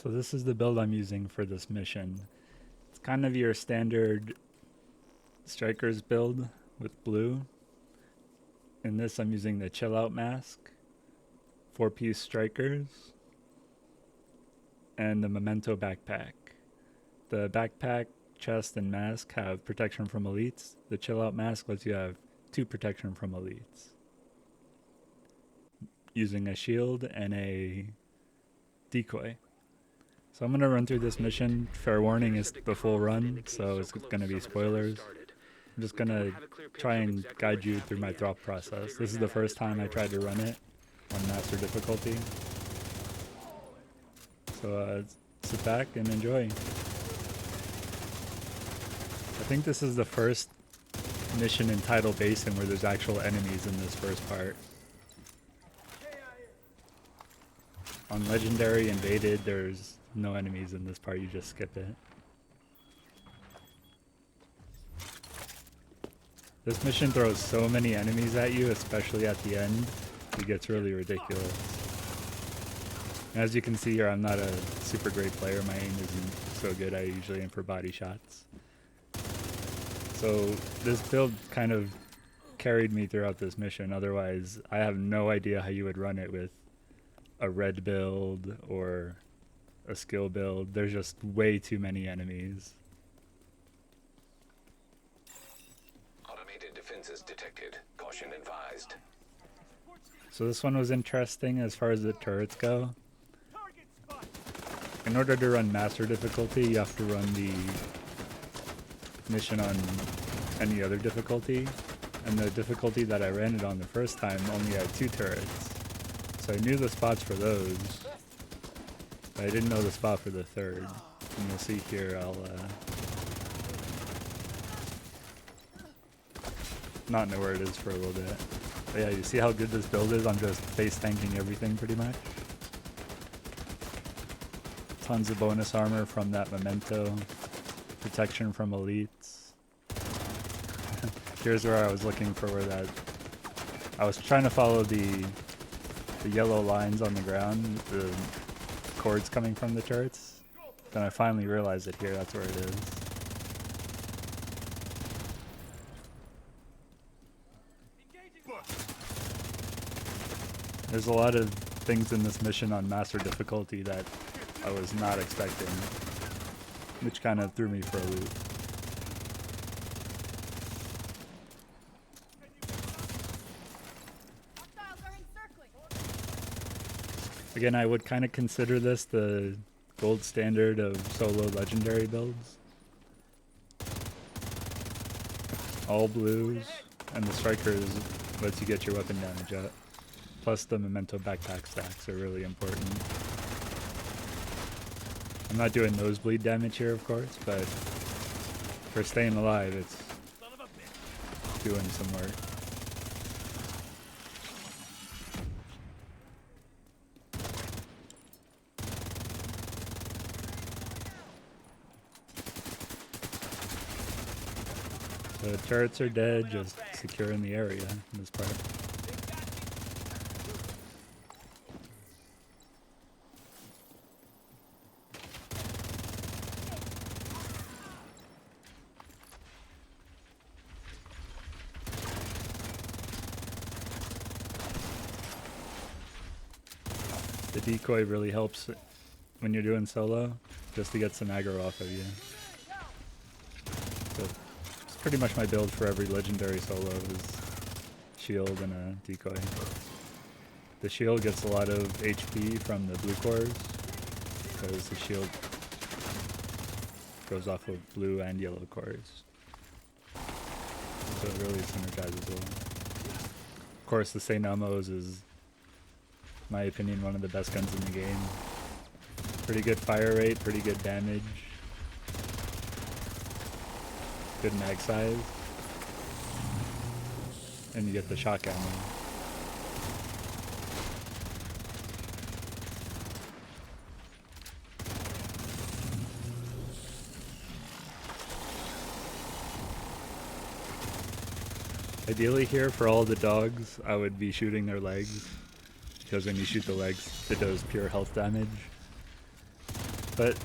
So this is the build I'm using for this mission. It's kind of your standard strikers build with blue. In this I'm using the chill out mask, 4-piece strikers, and the memento backpack. The backpack, chest, and mask have protection from elites. The chill out mask lets you have 2 protection from elites. Using a shield and a decoy. So I'm going to run through this mission. Fair warning, is the full run, so it's going to be spoilers. I'm just going to try and guide you through my thought process. This is the first time I tried to run it on master difficulty. So sit back and enjoy. I think this is the first mission in Tidal Basin where there's actual enemies in this first part. On Legendary Invaded, there's no enemies in this part, you just skip it. This mission throws so many enemies at you, especially at the end, it gets really ridiculous. And as you can see here, I'm not a super great player, my aim isn't so good, I usually aim for body shots. So this build kind of carried me throughout this mission, otherwise I have no idea how you would run it with a red build or a skill build. There's just way too many enemies. Automated defenses detected. Caution advised. So this one was interesting as far as the turrets go. In order to run master difficulty, you have to run the mission on any other difficulty. And the difficulty that I ran it on the first time only had 2 turrets. So I knew the spots for those, but I didn't know the spot for the third. And you'll see here, I'll not know where it is for a little bit. But yeah, you see how good this build is? I'm just face tanking everything pretty much. Tons of bonus armor from that memento, protection from elites. Here's where I was looking for where that... I was trying to follow the yellow lines on the ground, the cords coming from the turrets. Then I finally realized it here, that's where it is. There's a lot of things in this mission on master difficulty that I was not expecting, which kind of threw me for a loop. Again, I would kind of consider this the gold standard of solo legendary builds. All blues, and the strikers lets you get your weapon damage up. Plus the memento backpack stacks are really important. I'm not doing nosebleed damage here, of course, but for staying alive, it's doing some work. The turrets are dead, just securing the area in this part. The decoy really helps when you're doing solo, just to get some aggro off of you. So it's pretty much my build for every legendary solo is shield and a decoy. The shield gets a lot of HP from the blue cores, because the shield goes off of blue and yellow cores. So it really synergizes well. Of course, the St. Elmo's is, in my opinion, one of the best guns in the game. Pretty good fire rate, pretty good damage. Good mag size. And you get the shotgun. Ideally here, for all the dogs, I would be shooting their legs, because when you shoot the legs, it does pure health damage. But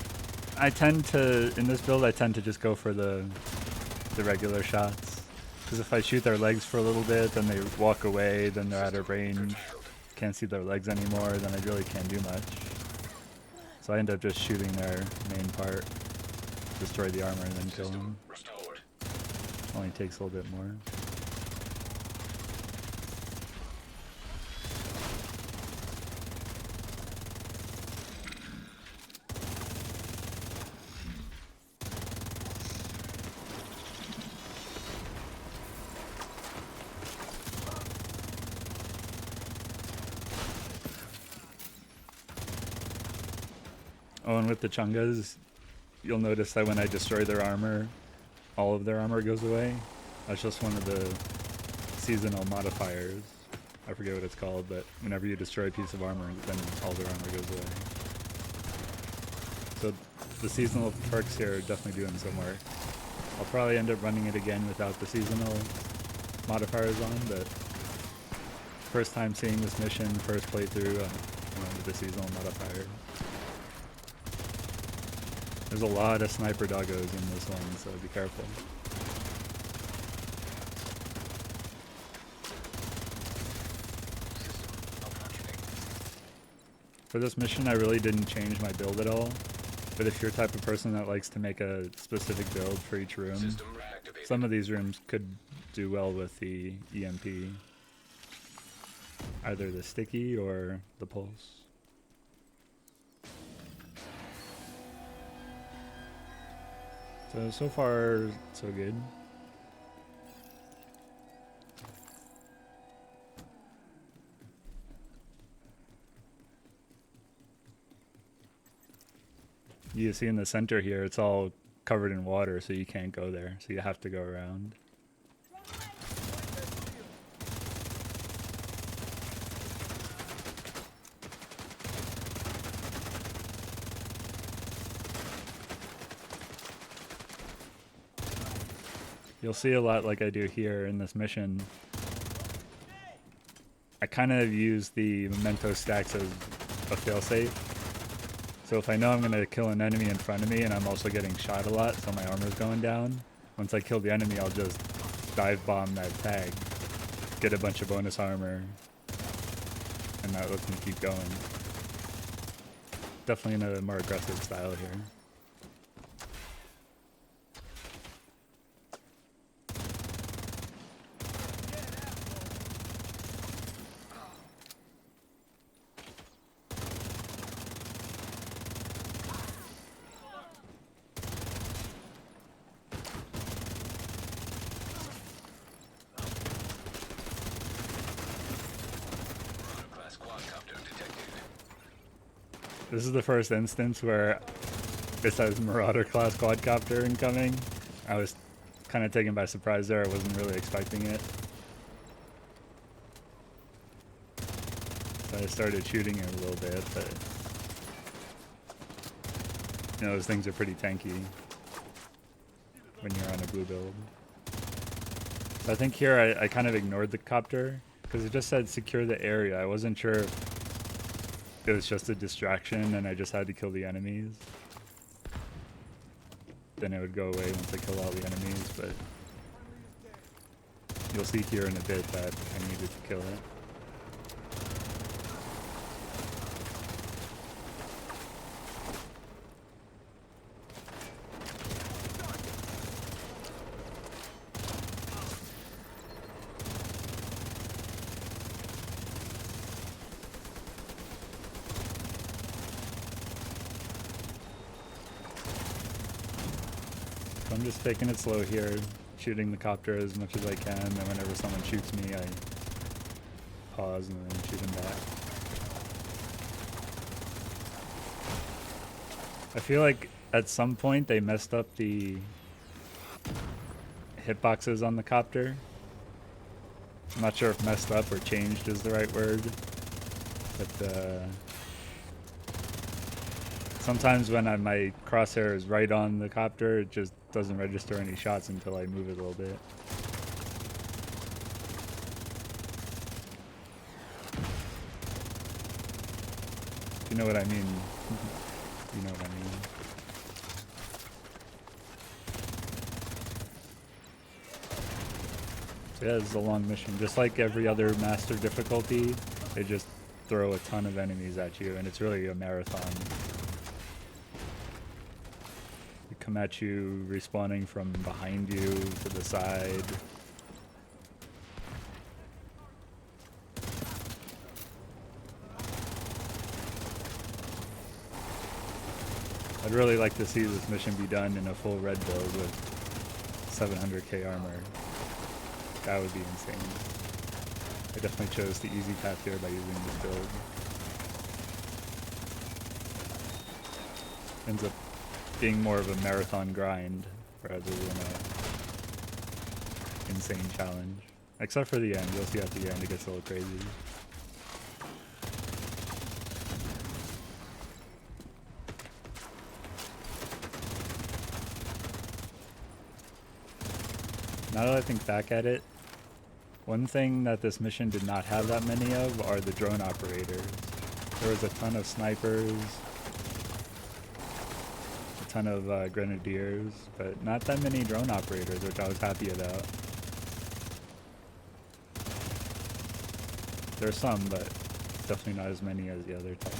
I tend to, in this build, I tend to just go for the regular shots. Because if I shoot their legs for a little bit, then they walk away, then they're out of range, can't see their legs anymore, then I really can't do much. So I end up just shooting their main part, destroy the armor, and then kill them. Only takes a little bit more. Oh, and with the Chungas, you'll notice that when I destroy their armor, all of their armor goes away. That's just one of the seasonal modifiers. I forget what it's called, but whenever you destroy a piece of armor, then all their armor goes away. So the seasonal perks here are definitely doing some work. I'll probably end up running it again without the seasonal modifiers on, but first time seeing this mission, first playthrough, I went with the seasonal modifier. There's a lot of sniper doggos in this one, so be careful. For this mission, I really didn't change my build at all, but if you're the type of person that likes to make a specific build for each room, some of these rooms could do well with the EMP. Either the sticky or the pulse. So far, so good. You see in the center here, it's all covered in water, so you can't go there. So you have to go around. You'll see a lot like I do here in this mission. I kind of use the memento stacks as a failsafe. So if I know I'm going to kill an enemy in front of me and I'm also getting shot a lot, so my armor's going down, once I kill the enemy, I'll just dive bomb that tag, get a bunch of bonus armor, and that lets me keep going. Definitely in a more aggressive style here. This is the first instance where it says Marauder class quadcopter incoming. I was kind of taken by surprise there. I wasn't really expecting it. So I started shooting it a little bit, but you know, those things are pretty tanky when you're on a blue build. So I think here I kind of ignored the copter because it just said secure the area. I wasn't sure if it was just a distraction and I just had to kill the enemies. Then it would go away once I kill all the enemies, but you'll see here in a bit that I needed to kill it. I'm just taking it slow here, shooting the copter as much as I can, and whenever someone shoots me, I pause and then shoot them back. I feel like at some point they messed up the hitboxes on the copter. I'm not sure if messed up or changed is the right word, but sometimes when my crosshair is right on the copter, it just doesn't register any shots until I move it a little bit. You know what I mean? You know what I mean? So yeah, this is a long mission. Just like every other master difficulty, they just throw a ton of enemies at you, and it's really a marathon. They come at you, respawning from behind you, to the side. I'd really like to see this mission be done in a full red build with 700k armor. That would be insane. I definitely chose the easy path here by using this build. Ends up being more of a marathon grind rather than a insane challenge. Except for the end, you'll see at the end it gets a little crazy. Now that I think back at it, one thing that this mission did not have that many of are the drone operators. There was a ton of snipers, a ton of grenadiers, but not that many drone operators, which I was happy about. There's some, but definitely not as many as the other types.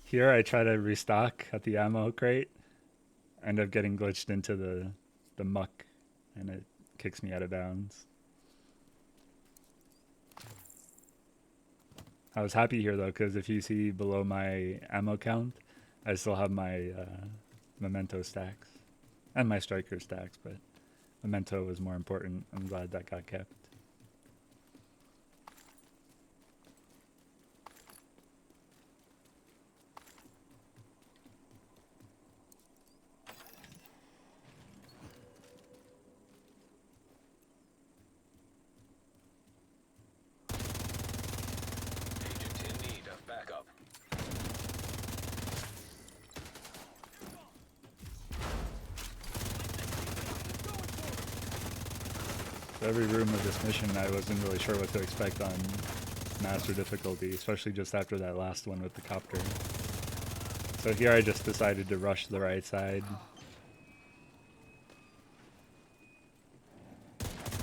Here I try to restock at the ammo crate, end up getting glitched into the muck, and it kicks me out of bounds. I was happy here though, because if you see below my ammo count, I still have my memento stacks and my striker stacks, but memento was more important. I'm glad that got kept. Every room of this mission, I wasn't really sure what to expect on master difficulty, especially just after that last one with the copter. So here I just decided to rush the right side.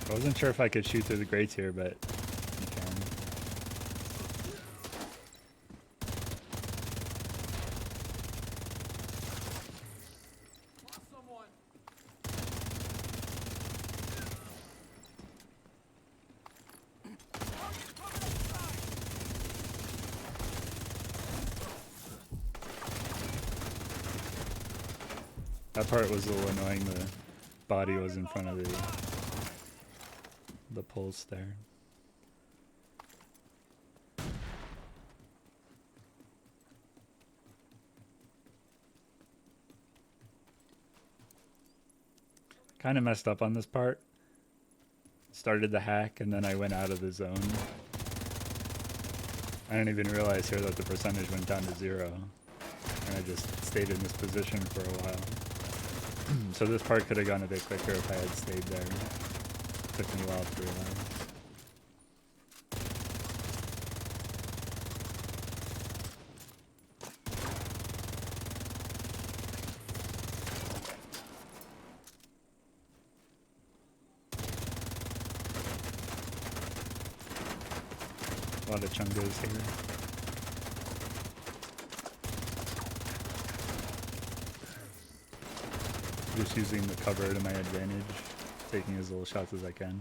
I wasn't sure if I could shoot through the grates here, but you can. That part was a little annoying. The body was in front of the pulse there. Kind of messed up on this part. Started the hack and then I went out of the zone. I didn't even realize here that the percentage went down to 0. And I just stayed in this position for a while. So this part could have gone a bit quicker if I had stayed there. It took me a while to realize. A lot of chungos here. Just using the cover to my advantage, taking as little shots as I can.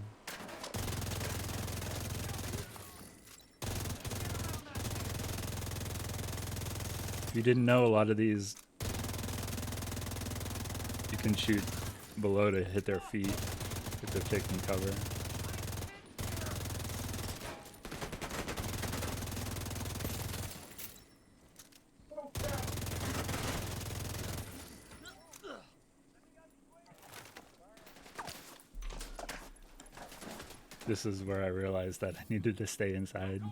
If you didn't know, a lot of these you can shoot below to hit their feet if they're taking cover. This is where I realized that I needed to stay inside.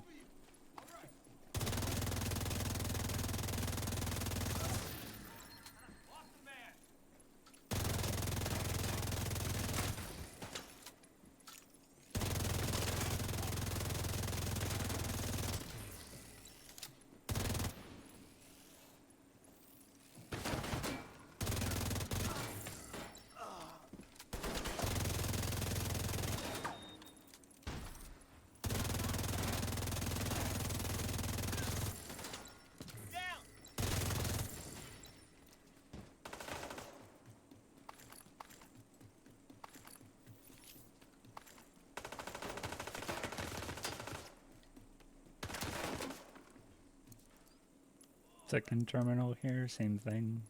Second terminal here, same thing.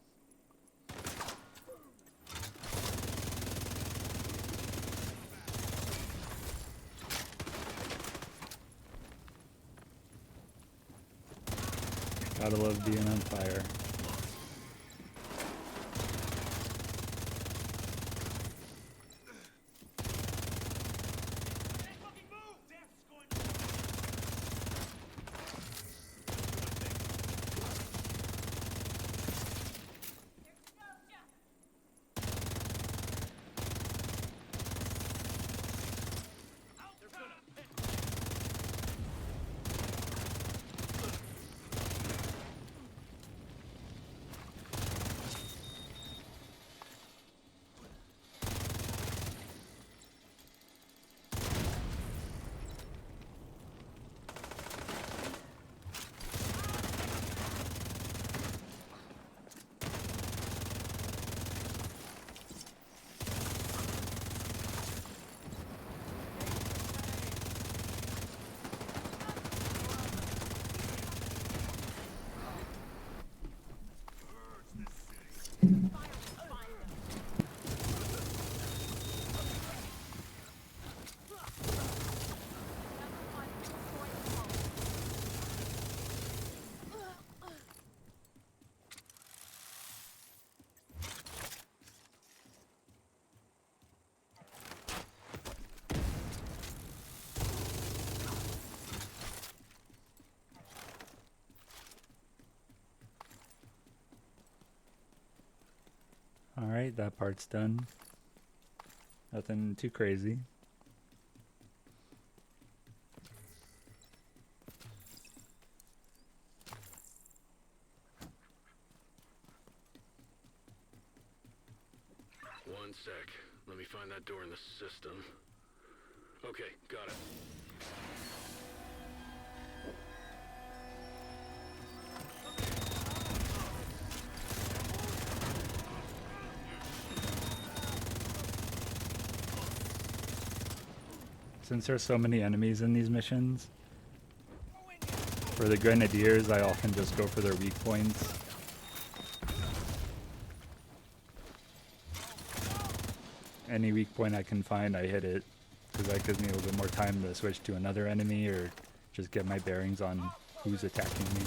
Gotta love being on fire. Alright, that part's done. Nothing too crazy. One sec. Let me find that door in the system. Okay, got it. Since there's so many enemies in these missions, for the grenadiers I often just go for their weak points. Any weak point I can find, I hit it, because that gives me a little bit more time to switch to another enemy or just get my bearings on who's attacking me.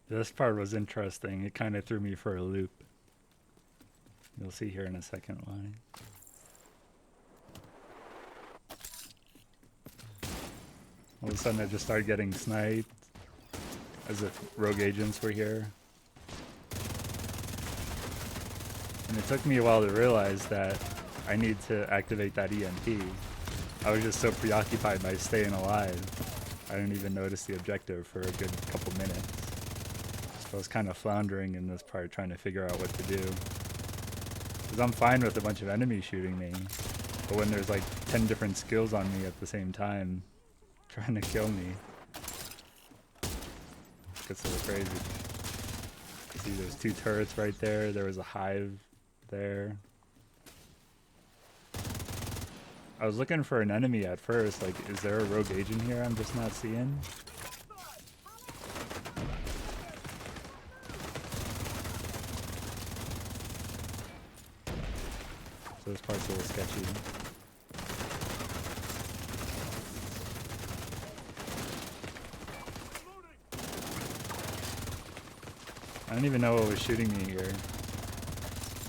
This part was interesting. It kind of threw me for a loop. You'll see here in a second why. All of a sudden I just started getting sniped as if rogue agents were here. And it took me a while to realize that I need to activate that EMP. I was just so preoccupied by staying alive. I didn't even notice the objective for a good couple minutes. So I was kind of floundering in this part, trying to figure out what to do. Because I'm fine with a bunch of enemies shooting me, but when there's like 10 different skills on me at the same time, trying to kill me, it gets a little crazy. See, there's 2 turrets right there. There was a hive there. I was looking for an enemy at first, like, is there a rogue agent here I'm just not seeing? So this part's a little sketchy. I don't even know what was shooting me here.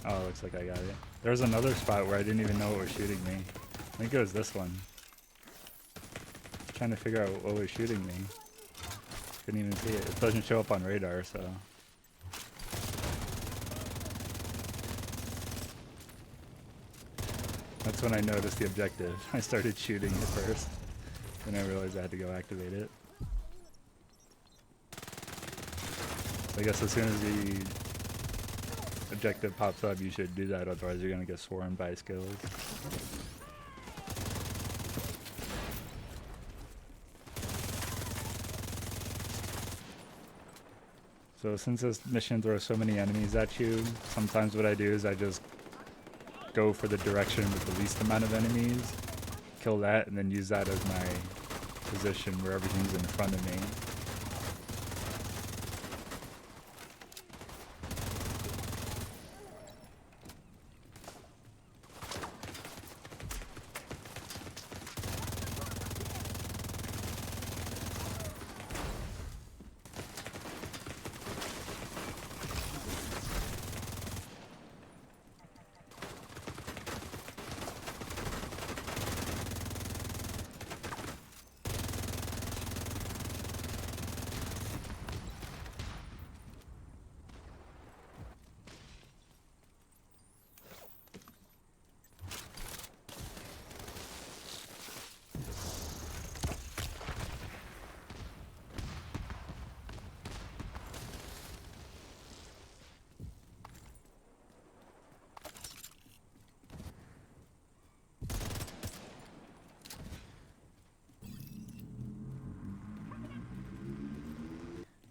Oh, looks like I got it. There was another spot where I didn't even know what was shooting me. I think it was this one. Trying to figure out what was shooting me. Couldn't even see it. It doesn't show up on radar, so. That's when I noticed the objective. I started shooting it first. Then I realized I had to go activate it. So I guess as soon as the objective pops up, you should do that, otherwise you're gonna get swarmed by skills. So since this mission throws so many enemies at you, sometimes what I do is I just go for the direction with the least amount of enemies, kill that, and then use that as my position where everything's in front of me.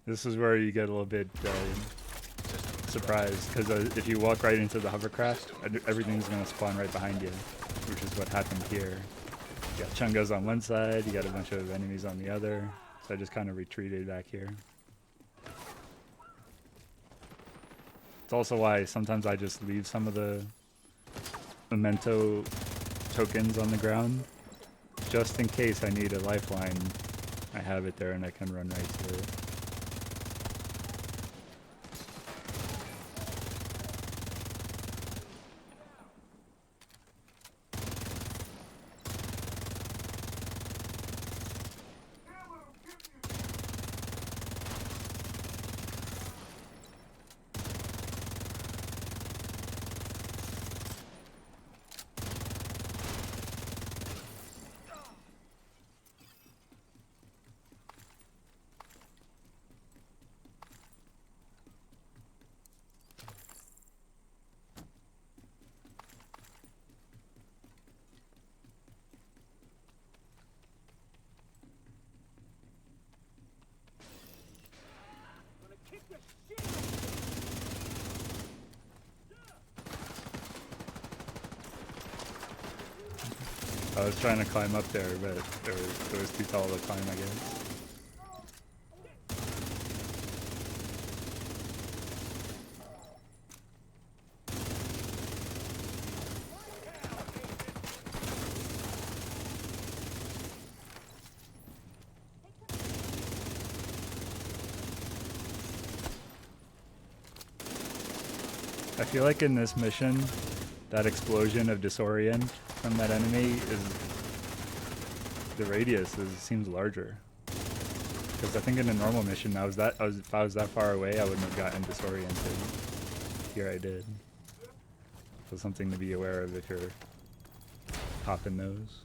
This is where you get a little bit surprised, because if you walk right into the hovercraft, everything's going to spawn right behind you, which is what happened here. You got chungas on one side, you got a bunch of enemies on the other, so I just kind of retreated back here. It's also why sometimes I just leave some of the memento tokens on the ground, just in case I need a lifeline. I have it there and I can run right to it. I was trying to climb up there, but it was too tall to climb, I guess. I feel like in this mission, that explosion of disorient from that enemy the radius seems larger. Because I think in a normal mission, if I was that far away, I wouldn't have gotten disoriented. Here I did. So something to be aware of if you're popping those.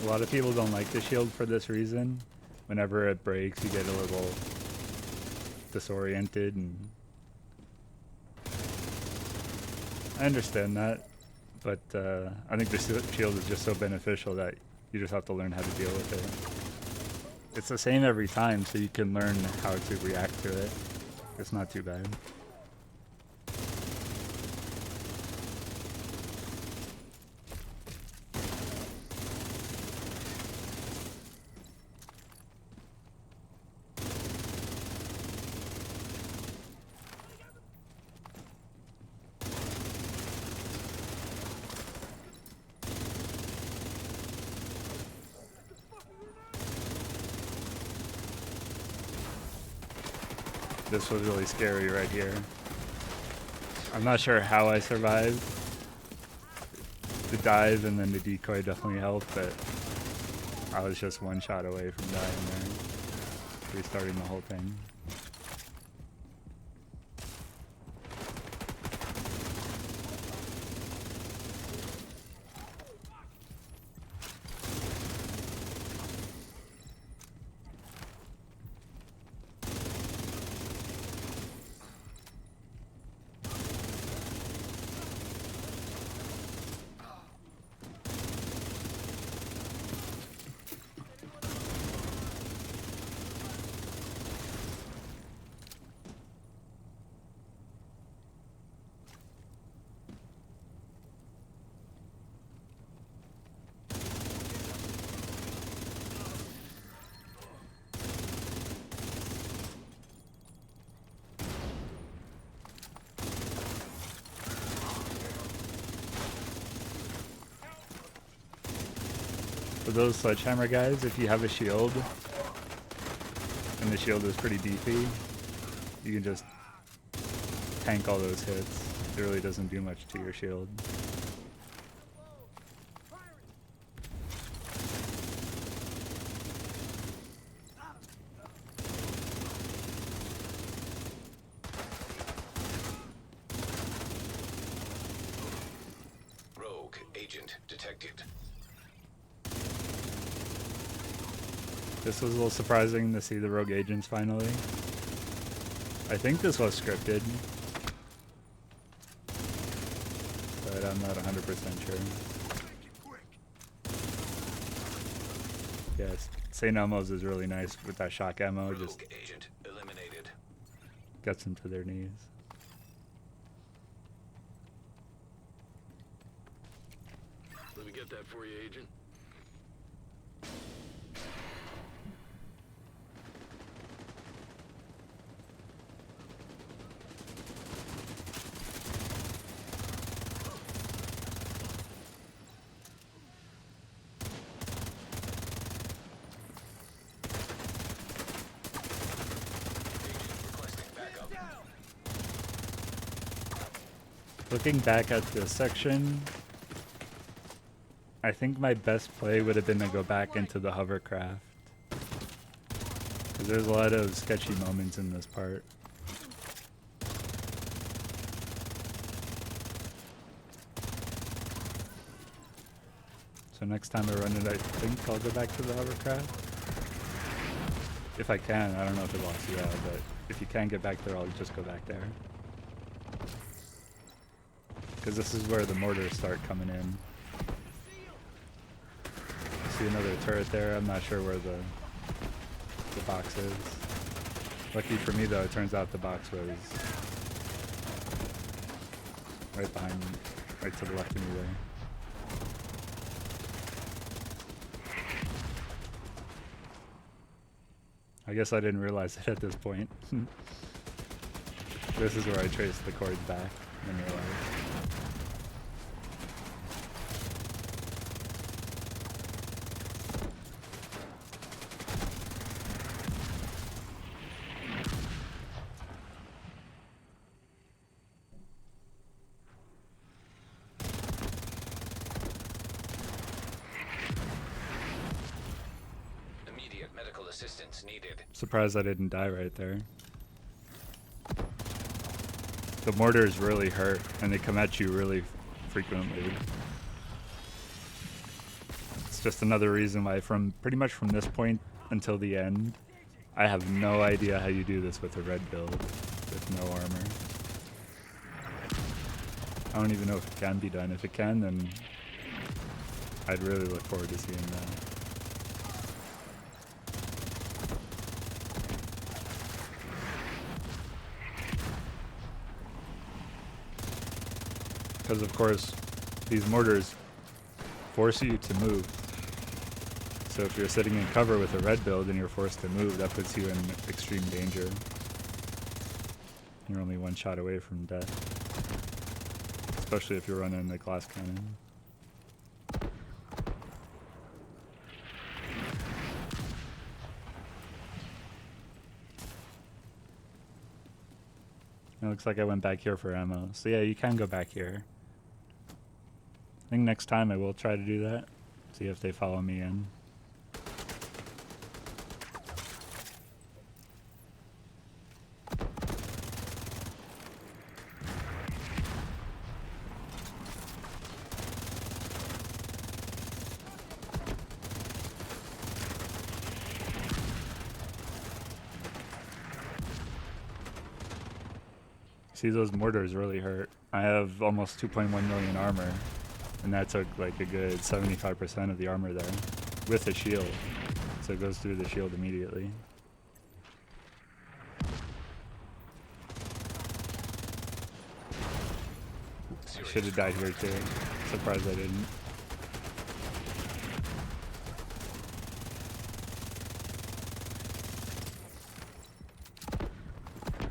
A lot of people don't like the shield for this reason. Whenever it breaks, you get a little disoriented, and I understand that, but I think the shield is just so beneficial that you just have to learn how to deal with it. It's the same every time, so you can learn how to react to it. It's not too bad. This was really scary right here. I'm not sure how I survived. The dive and then the decoy definitely helped, but I was just one shot away from dying there. Restarting the whole thing. For those sledgehammer guys, if you have a shield, and the shield is pretty beefy, you can just tank all those hits. It really doesn't do much to your shield. Rogue agent detected. This was a little surprising to see the rogue agents finally. I think this was scripted, but I'm not 100% sure. Yes, St. Elmo's is really nice with that shock ammo, just Rogue agent eliminated. gets them to their knees. Let me get that for you, Agent. Looking back at this section, I think my best play would have been to go back into the hovercraft. Because there's a lot of sketchy moments in this part. So next time I run it, I think I'll go back to the hovercraft. If I can, I don't know if it locks you out, but if you can get back there, I'll just go back there. Because this is where the mortars start coming in. See another turret there. I'm not sure where the box is. Lucky for me though, it turns out the box was right behind, right to the left of me there. I guess I didn't realize it at this point. This is where I traced the cords back and realized. Immediate medical assistance needed. Surprised I didn't die right there. The mortars really hurt, and they come at you really frequently. It's just another reason why pretty much from this point until the end, I have no idea how you do this with a red build, with no armor. I don't even know if it can be done. If it can, then I'd really look forward to seeing that. Because of course, these mortars force you to move. So if you're sitting in cover with a red build and you're forced to move, that puts you in extreme danger. You're only one shot away from death. Especially if you're running the glass cannon. It looks like I went back here for ammo. So yeah, you can go back here. I think next time I will try to do that. See if they follow me in. See, those mortars really hurt. I have almost 2.1 million armor, and that took like a good 75% of the armor there, with a shield. So it goes through the shield immediately. I should have died here too. Surprised I didn't.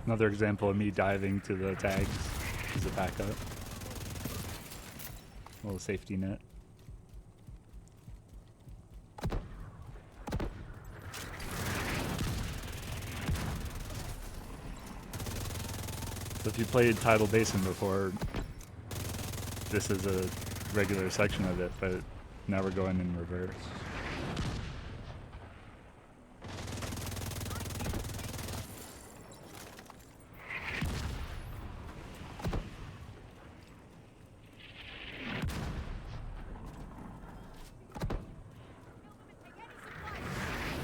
Another example of me diving to the tags as a backup. A little safety net. So if you played Tidal Basin before, this is a regular section of it, but now we're going in reverse.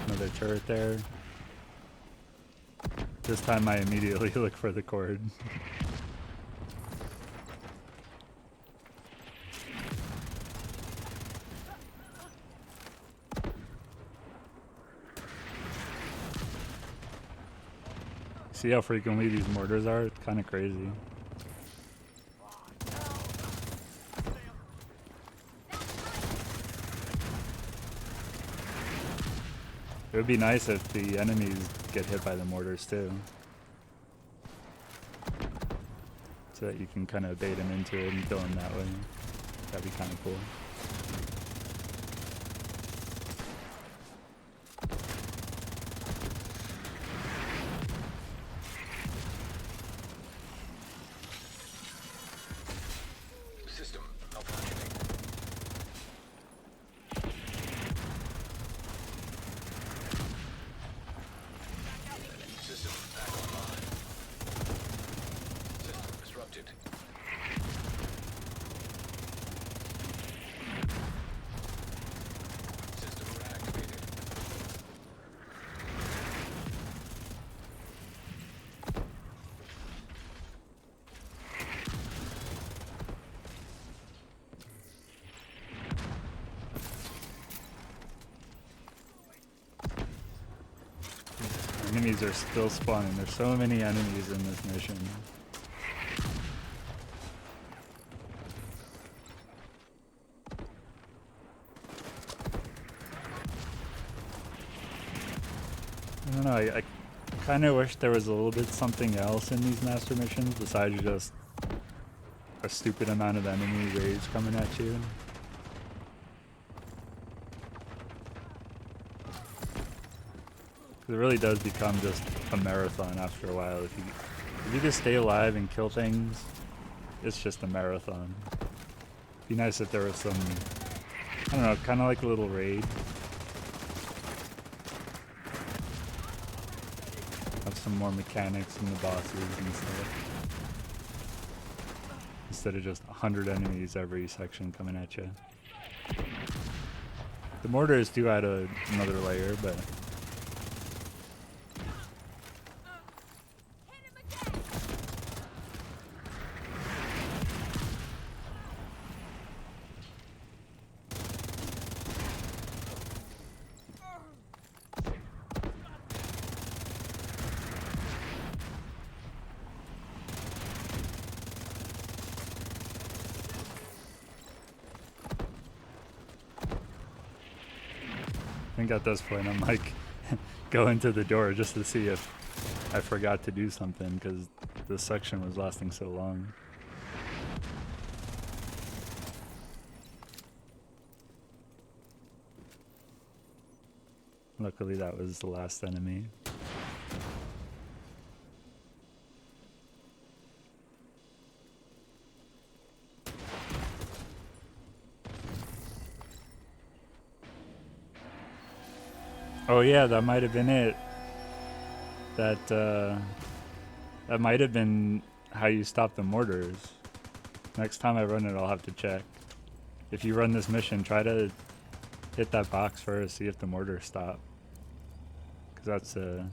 Another turret there. This time I immediately look for the cord. See how frequently these mortars are? It's kind of crazy. It would be nice if the enemies get hit by the mortars too. So that you can kind of bait them into it and kill them that way. That'd be kind of cool. System malfunctioning. System back online. System disrupted. System reactivated. Enemies are still spawning. There's so many enemies in this mission. I don't know, I kind of wish there was a little bit something else in these master missions besides just a stupid amount of enemy raids coming at you. It really does become just a marathon after a while. If you just stay alive and kill things, it's just a marathon. Be nice if there was some, I don't know, kind of like a little raid. Have some more mechanics in the bosses and stuff. Instead of just 100 enemies every section coming at you. The mortars do add another layer, but I think at this point I'm like going to the door just to see if I forgot to do something because this section was lasting so long. Luckily that was the last enemy. Oh yeah, that might have been it. That might have been how you stop the mortars. Next time I run it, I'll have to check. If you run this mission, try to hit that box first, see if the mortars stop. Because that's a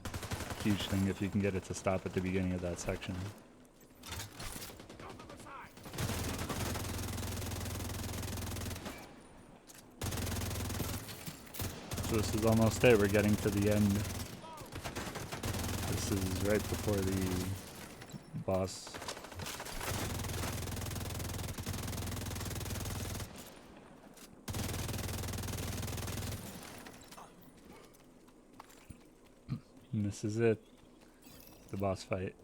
huge thing if you can get it to stop at the beginning of that section. So this is almost it, we're getting to the end. This is right before the boss. And this is it, the boss fight.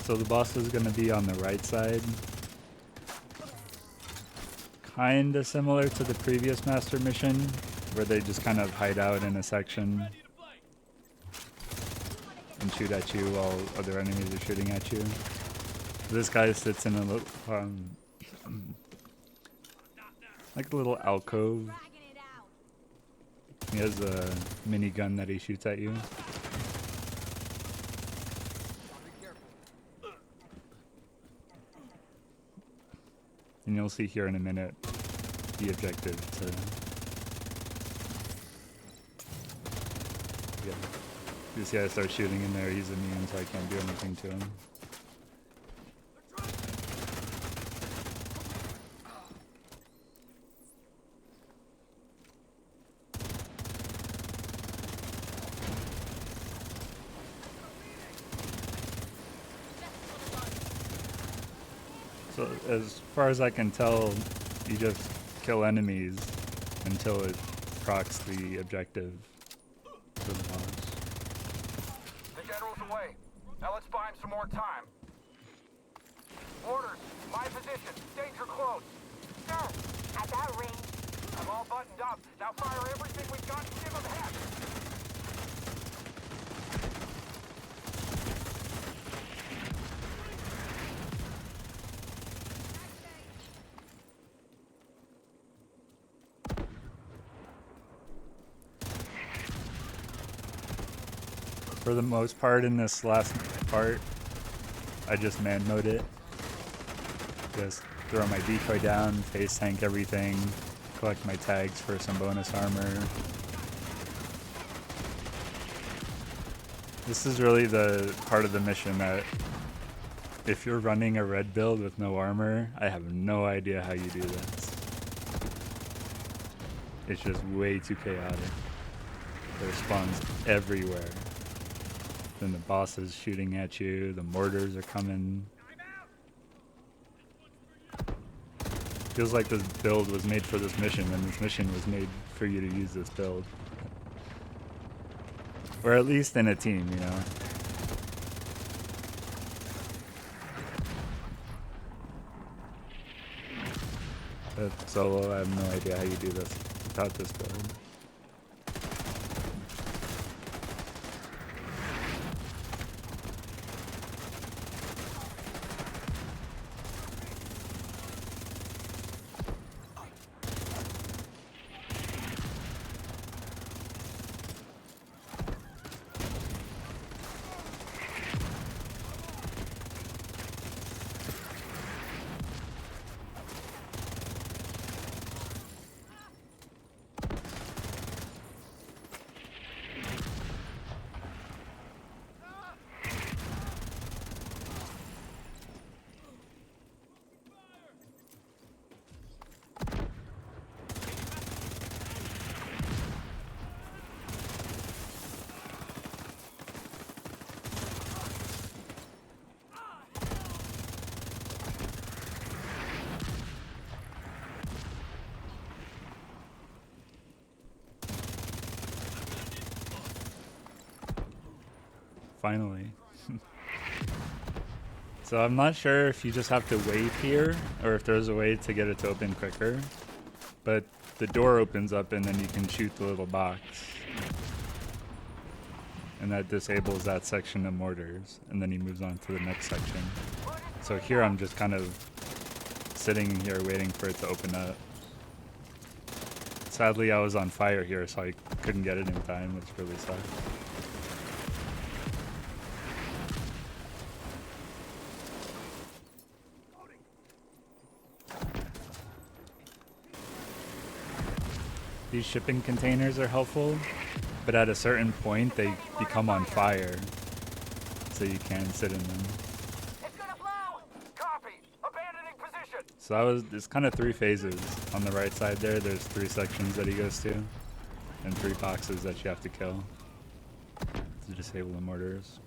So the boss is going to be on the right side. Kinda similar to the previous master mission, where they just kind of hide out in a section and shoot at you while other enemies are shooting at you. This guy sits in a little, like a little alcove. He has a minigun that he shoots at you. And you'll see here in a minute the objective to get. This guy starts shooting in there, he's immune, so I can't do anything to him. So as far as I can tell, you just kill enemies until it procs the objective for the boss. The general's away. Now let's buy him some more time. Orders, my position. Danger close. Sir, at that range. I'm all buttoned up. Now fire everything we've got and give him heck. For the most part in this last part, I just man mode it. Just throw my decoy down, face tank everything, collect my tags for some bonus armor. This is really the part of the mission that if you're running a red build with no armor, I have no idea how you do this. It's just way too chaotic. There's spawns everywhere. Then the boss is shooting at you, the mortars are coming. Feels like this build was made for this mission, and this mission was made for you to use this build. Or at least in a team, you know? But solo, I have no idea how you do this without this build. Finally. So I'm not sure if you just have to wait here or if there's a way to get it to open quicker, but the door opens up and then you can shoot the little box, and that disables that section of mortars, and then he moves on to the next section. So here I'm just kind of sitting here waiting for it to open up. Sadly, I was on fire here, so I couldn't get it in time, which really sucked. These shipping containers are helpful, but at a certain point they become on fire, so you can't sit in them. It's gonna blow! Copy! Abandoning position! So it's kind of 3 phases. On the right side there's 3 sections that he goes to, and 3 boxes that you have to kill to disable the mortars.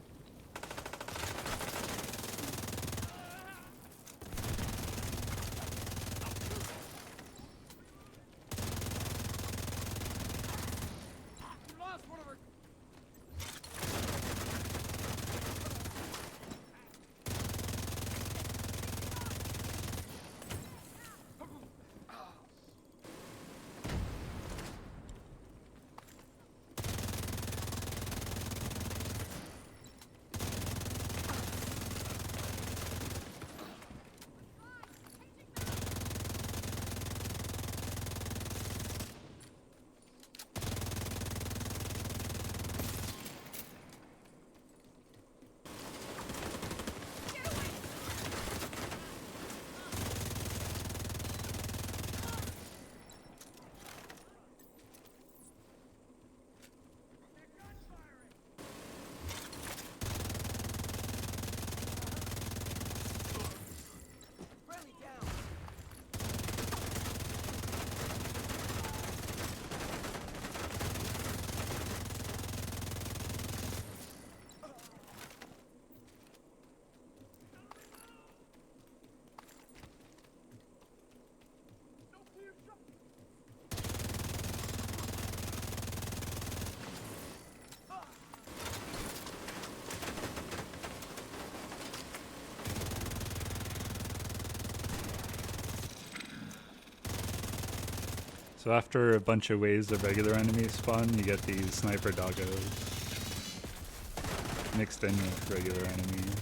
So after a bunch of waves of regular enemies spawn, you get these sniper doggos mixed in with regular enemies.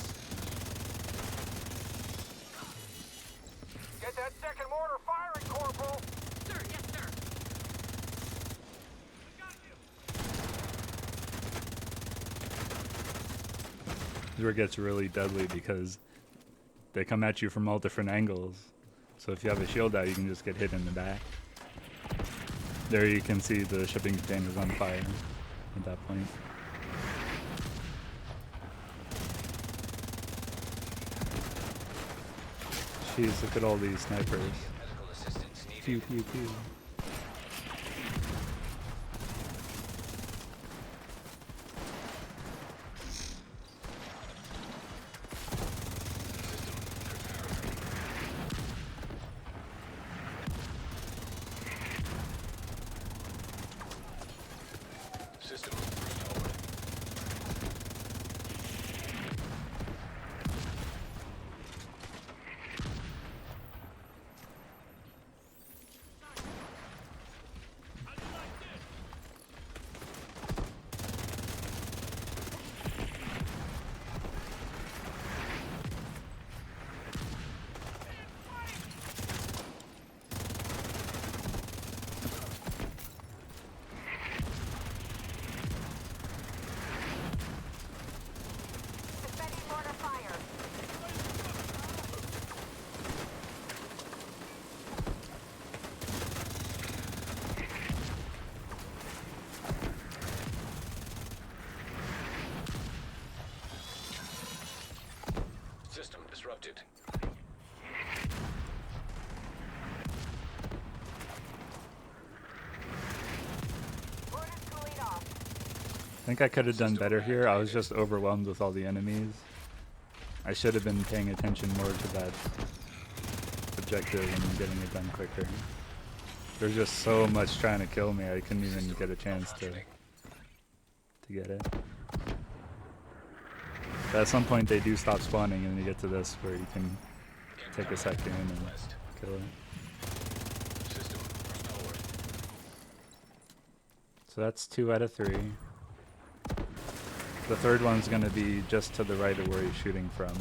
Get that second mortar firing, Corporal! Sir, yes, sir. This is where it gets really deadly because they come at you from all different angles. So if you have a shield out, you can just get hit in the back. There you can see the shipping containers on fire at that point. Jeez, look at all these snipers. Medical assistance needed. Pew, pew, pew. System restored. Suspending mortar fire. System disrupted. Mortar cooling off. I think I could have done better here. I was just overwhelmed with all the enemies. I should have been paying attention more to that objective and getting it done quicker. There's just so much trying to kill me, I couldn't even get a chance to get it. But at some point they do stop spawning and you get to this where you can take a second and kill it. System restored. So that's 2 out of 3. The third one's going to be just to the right of where he's shooting from.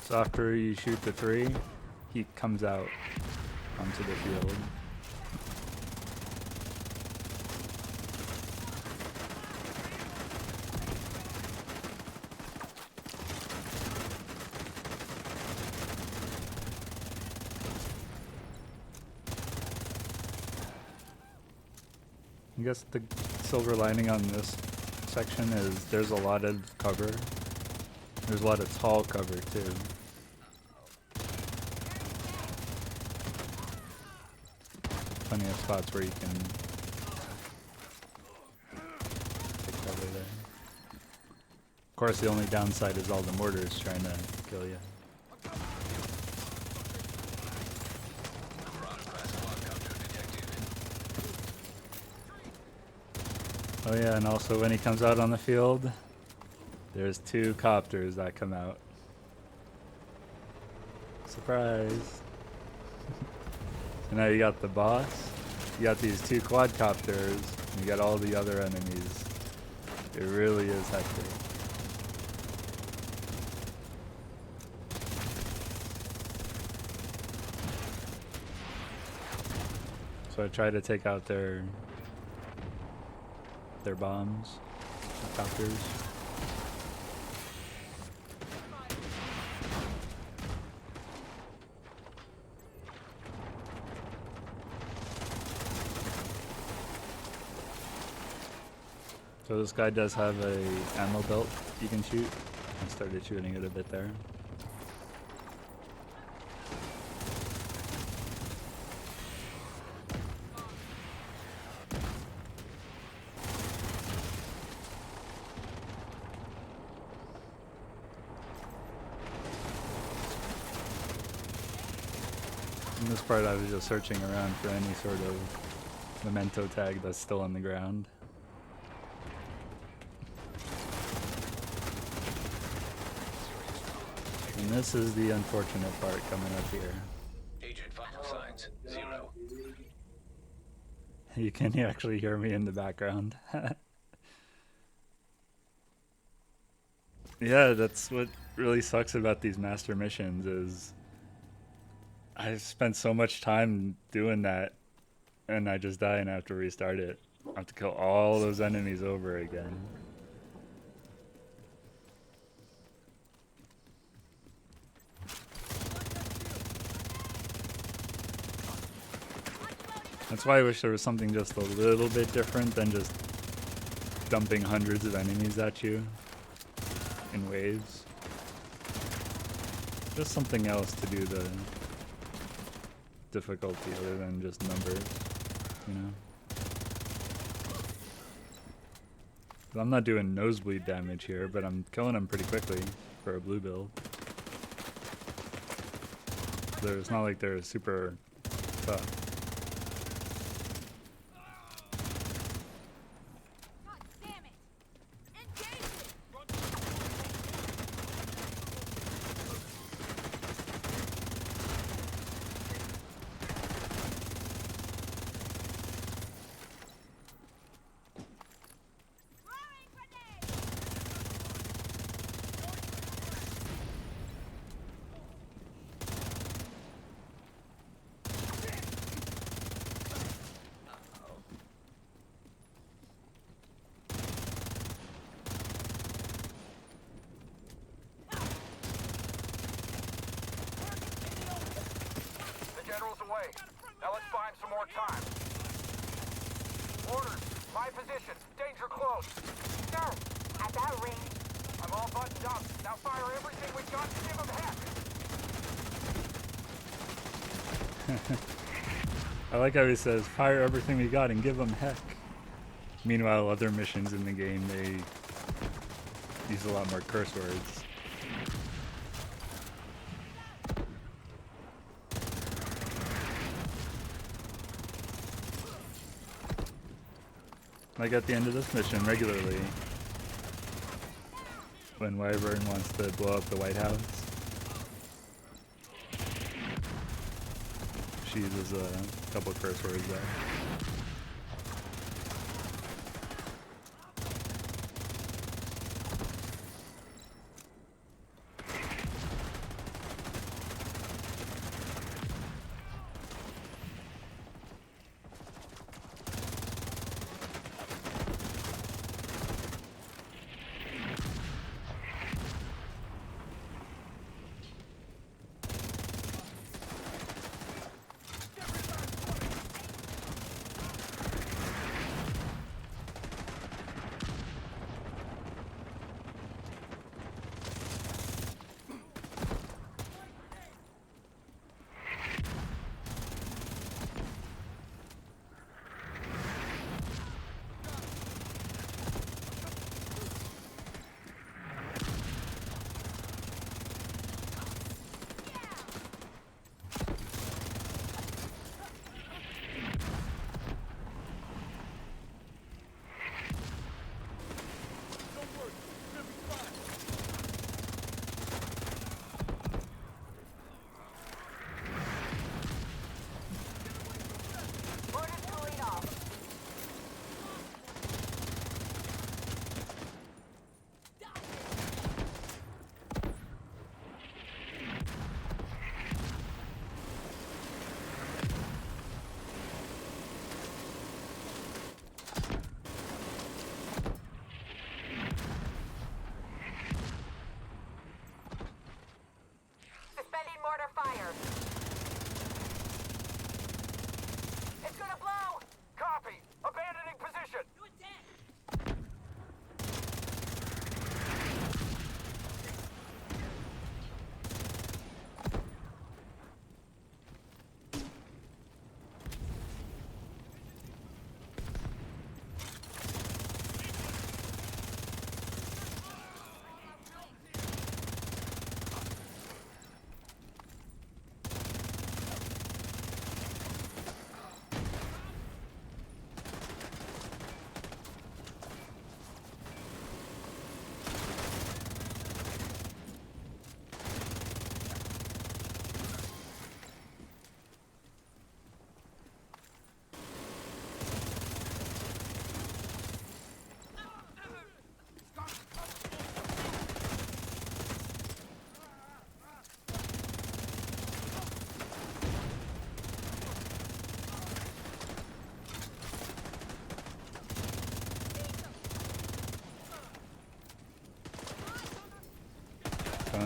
So after you shoot the 3, he comes out onto the field. I guess the silver lining on this section is there's a lot of cover. There's a lot of tall cover too. Plenty of spots where you can take cover there. Of course, the only downside is all the mortars trying to kill you. Oh yeah, and also when he comes out on the field, there's 2 copters that come out. Surprise! So now you got the boss, you got these 2 quadcopters, and you got all the other enemies. It really is hectic. So I try to take out their bombs, the copters. So this guy does have a ammo belt you can shoot. I started shooting it a bit there. In this part I was just searching around for any sort of memento tag that's still on the ground. And this is the unfortunate part coming up here. Agent vital signs 0. You can actually hear me in the background. Yeah, that's what really sucks about these master missions is I spent so much time doing that and I just die and I have to restart it. I have to kill all those enemies over again. That's why I wish there was something just a little bit different than just dumping hundreds of enemies at you in waves. Just something else to do the difficulty other than just numbers, you know? 'Cause I'm not doing nosebleed damage here, but I'm killing them pretty quickly for a blue build. It's not like they're super tough. Away. Now let's buy him some more time. Orders. My position. Danger close. Sir, at that range, I'm all buttoned up. Now fire everything we got to give him heck. I like how he says, fire everything we got and give them heck. Meanwhile, other missions in the game, they use a lot more curse words. Like at the end of this mission, regularly, when Wyvern wants to blow up the White House, she uses a couple curse words there.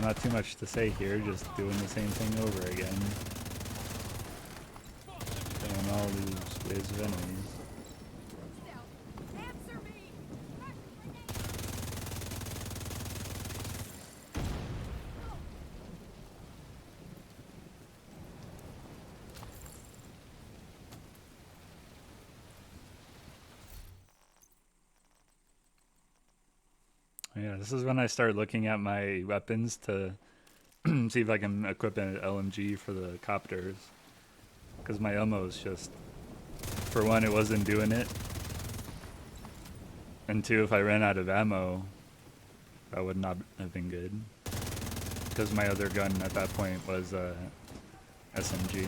not too much to say here, just doing the same thing over again. Killing all these waves of enemies. Yeah, this is when I start looking at my weapons to see if I can equip an LMG for the copters. Because my ammo is just, for one, it wasn't doing it. And two, if I ran out of ammo, that would not have been good. Because my other gun at that point was SMG.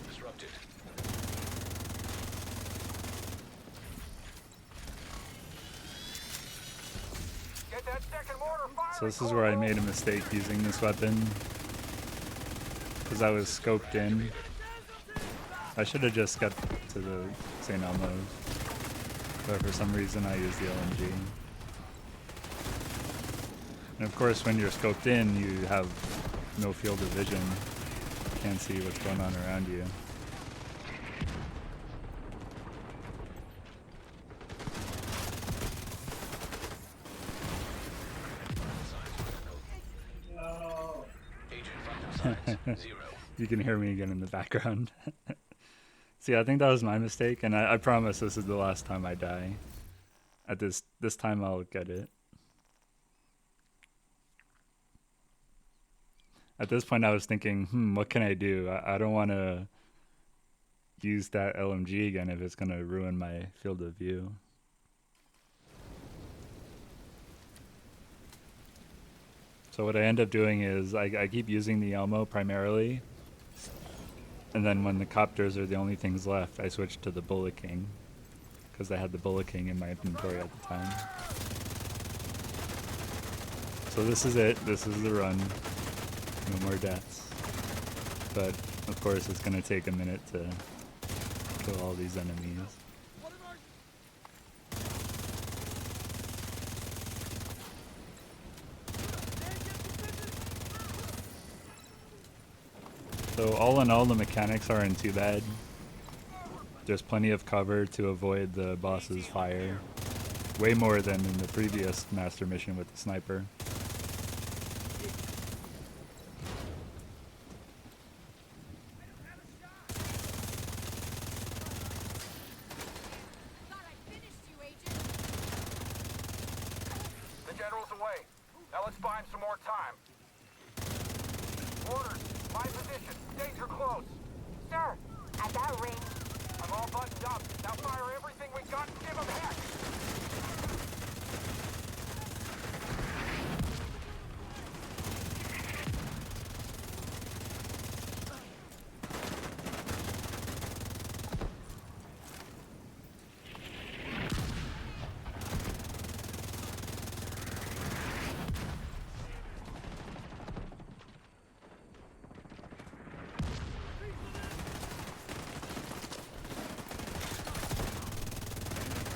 Disrupted. Get that second mortar firing. So this is where I made a mistake using this weapon. Because I was scoped in. I should have just got to the St. Elmo's. But for some reason I used the LMG. And of course when you're scoped in, you have no field of vision. Can't see what's going on around you. Agent vital signs 0. You can hear me again in the background. See, I think that was my mistake, and I promise this is the last time I die. At this time I'll get it. At this point I was thinking, what can I do? I don't want to use that LMG again if it's going to ruin my field of view. So what I end up doing is I keep using the Elmo primarily, and then when the copters are the only things left, I switch to the Bullet King, because I had the Bullet King in my inventory at the time. So this is it. This is the run. No more deaths. But of course it's going to take a minute to kill all these enemies. So all in all, the mechanics aren't too bad. There's plenty of cover to avoid the boss's fire. Way more than in the previous master mission with the sniper. The general's away. Now let's buy him some more time. Orders, my position. Danger close. Sir, at that range. I'm all buttoned up. Now fire everything we got and give him heck.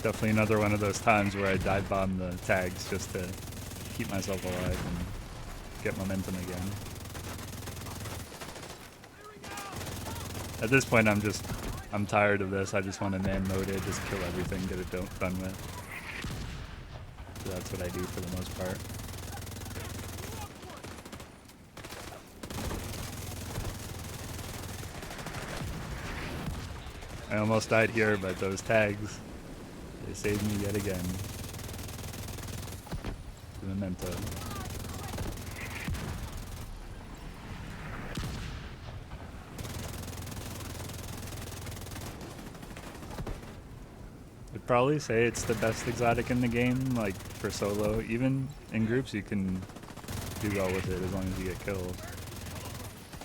Definitely another one of those times where I dive bomb the tags just to keep myself alive and get momentum again. At this point I'm tired of this. I just want to man mode it, just kill everything, get it done with. So that's what I do for the most part. I almost died here, but those tags, they saved me yet again. The memento. I'd probably say it's the best exotic in the game, like for solo. Even in groups you can do well with it as long as you get kills.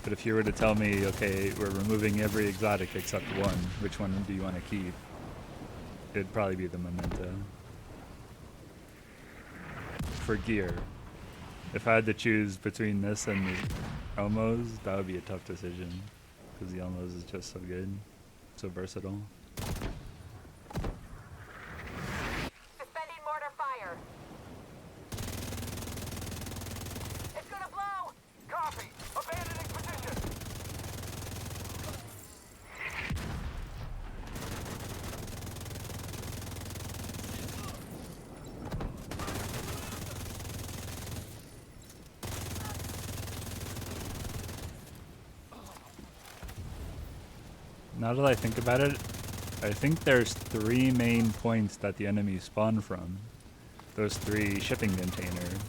But if you were to tell me, okay, we're removing every exotic except one, which one do you want to keep? It'd probably be the memento. For gear. If I had to choose between this and the Elmos, that would be a tough decision. Because the Elmos is just so good. So versatile. Suspending mortar fire. It's gonna blow! Copy! Abandoning position! Now that I think about it, I think there's 3 main points that the enemies spawn from. Those 3 shipping containers.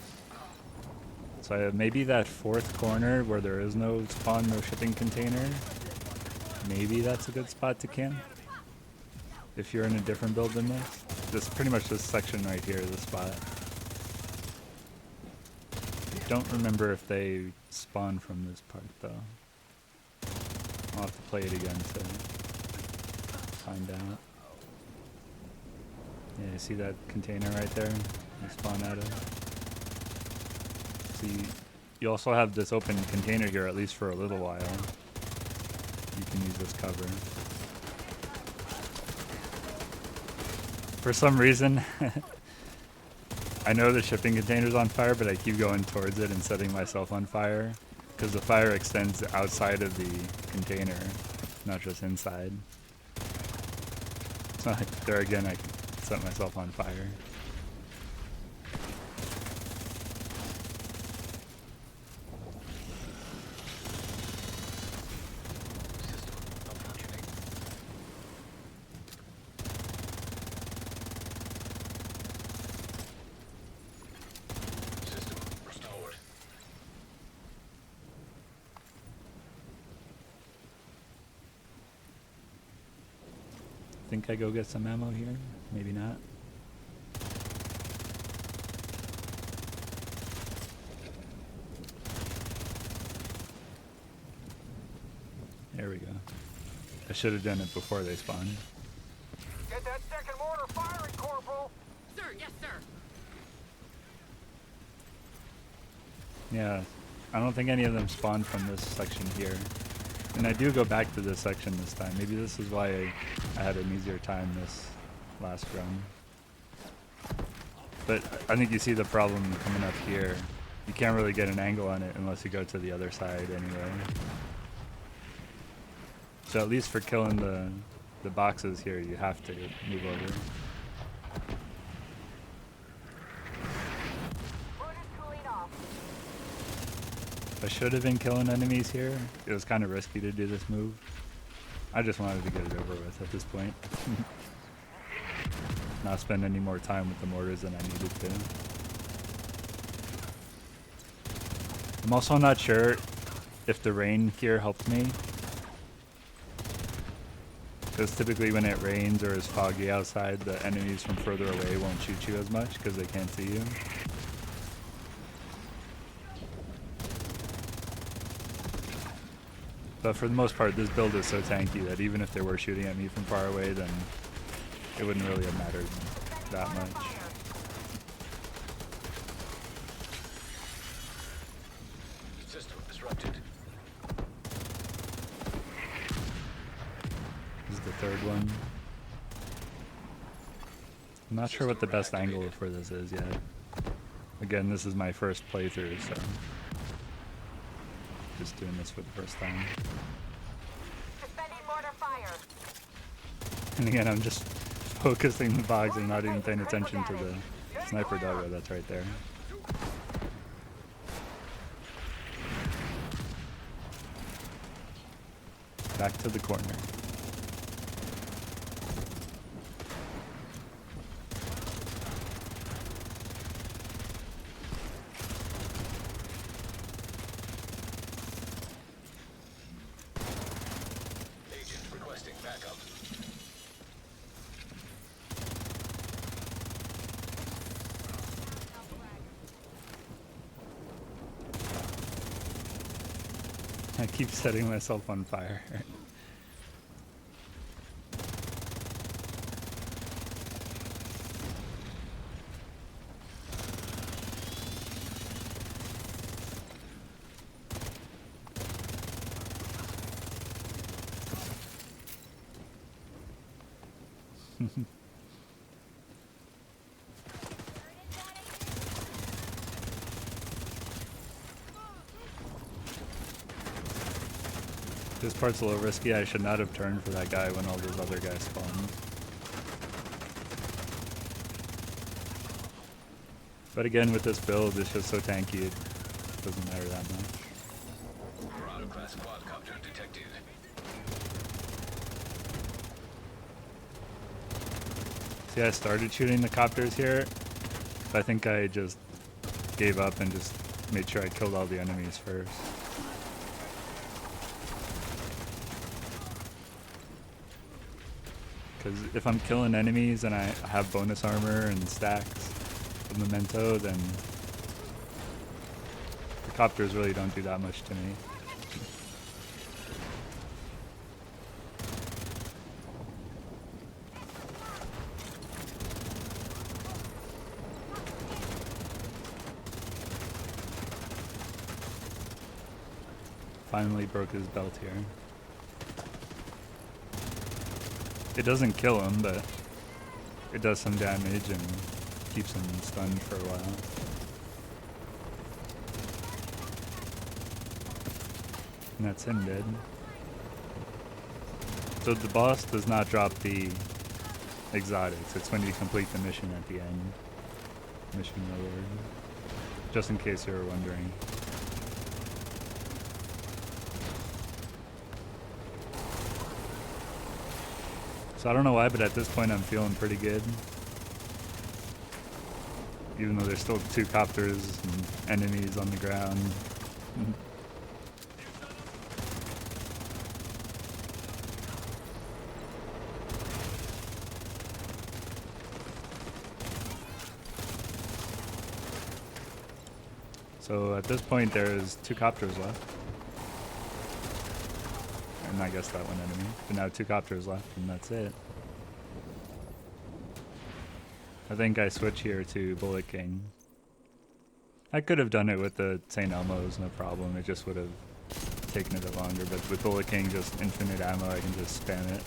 So maybe that 4th corner where there is no spawn, no shipping container, maybe that's a good spot to camp. If you're in a different build than this. This pretty much this section right here, this spot. I don't remember if they spawn from this part though. I'll have to play it again to find out. Yeah, you see that container right there? You spawn out of. So you also have this open container here, at least for a little while. You can use this cover. For some reason, I know the shipping container's on fire, but I keep going towards it and setting myself on fire. Because the fire extends outside of the container, not just inside. So there again, I set myself on fire. System restored. Think I go get some ammo here? Maybe not. There we go. I should have done it before they spawned. Get that second mortar firing, Corporal! Sir, yes, sir. Yeah, I don't think any of them spawned from this section here. And I do go back to this section this time. Maybe this is why I had an easier time this last run. But I think you see the problem coming up here. You can't really get an angle on it unless you go to the other side anyway. So at least for killing the boxes here, you have to move over. Wood is cooling off. I should have been killing enemies here. It was kind of risky to do this move. I just wanted to get it over with at this point. Not spend any more time with the mortars than I needed to. I'm also not sure if the rain here helped me. Because typically when it rains or is foggy outside, the enemies from further away won't shoot you as much because they can't see you. But for the most part, this build is so tanky that even if they were shooting at me from far away, then it wouldn't really have mattered that much. System disrupted. This is the 3rd one. I'm not sure what the best angle for this is yet. Again, this is my first playthrough, so just doing this for the first time. Suspending mortar fire. And again, I'm just focusing the box and not even paying attention to the sniper doggo that's right there. Back to the corner. Agent requesting backup. I keep setting myself on fire. This part's a little risky. I should not have turned for that guy when all those other guys spawned. But again, with this build, it's just so tanky, it doesn't matter that much. Colorado-class quadcopter detected. See, I started shooting the copters here, but I think I just gave up and just made sure I killed all the enemies first. Because if I'm killing enemies and I have bonus armor and stacks of memento, then the copters really don't do that much to me. Finally broke his belt here. It doesn't kill him, but it does some damage and keeps him stunned for a while. And that's him dead. So the boss does not drop the exotics. It's when you complete the mission at the end. Mission reward. Just in case you were wondering. So I don't know why, but at this point I'm feeling pretty good. Even though there's still 2 copters and enemies on the ground. So at this point there's 2 copters left. And I guess that one enemy. But now 2 copters left and that's it. I think I switch here to Bullet King. I could have done it with the St. Elmo's, no problem. It just would have taken a bit longer. But with Bullet King, just infinite ammo, I can just spam it.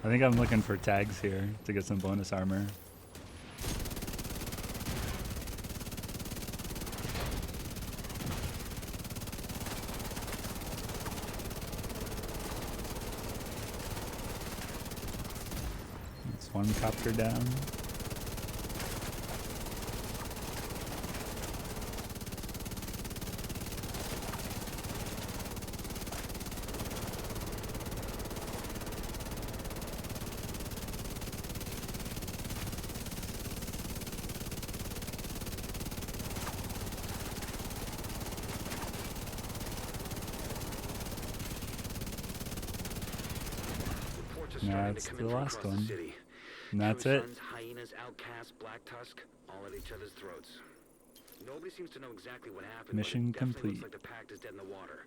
I think I'm looking for tags here to get some bonus armor. That's 1 copter down. That's the last one. And that's it. Hyenas, outcasts, black tusk, all at each other's throats. Nobody seems to know exactly what happened. Mission but it definitely complete. looks like the pact is dead in the water.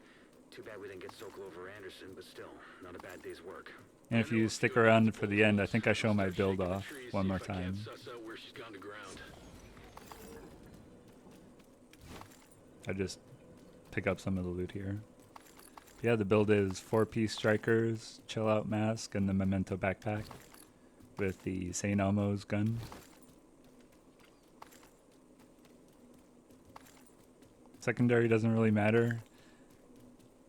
Too bad we didn't get Sokol over Anderson, but still, not a bad day's work. And if you stick around for the end, I think I show my build off one more time. I just pick up some of the loot here. Yeah, the build is 4-piece strikers, chill out mask, and the memento backpack with the St. Elmo's gun. Secondary doesn't really matter.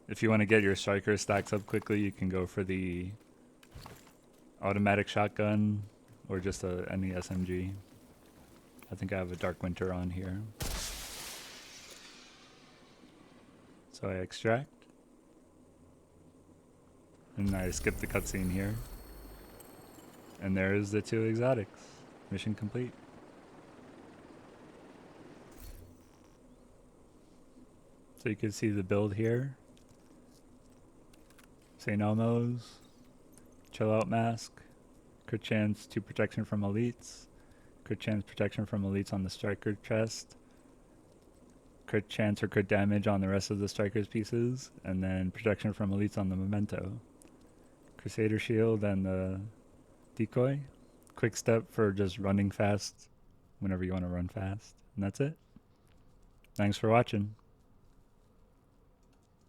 If you want to get your striker stacks up quickly, you can go for the automatic shotgun or just any SMG. I think I have a Dark Winter on here. So I extract. And I skipped the cutscene here. And there's the 2 exotics. Mission complete. So you can see the build here. St. Elmo's. Chill out mask. Crit chance to protection from elites. Crit chance protection from elites on the striker chest. Crit chance or crit damage on the rest of the striker's pieces. And then protection from elites on the memento. Crusader shield and the decoy. Quick step for just running fast whenever you want to run fast. And that's it. Thanks for watching.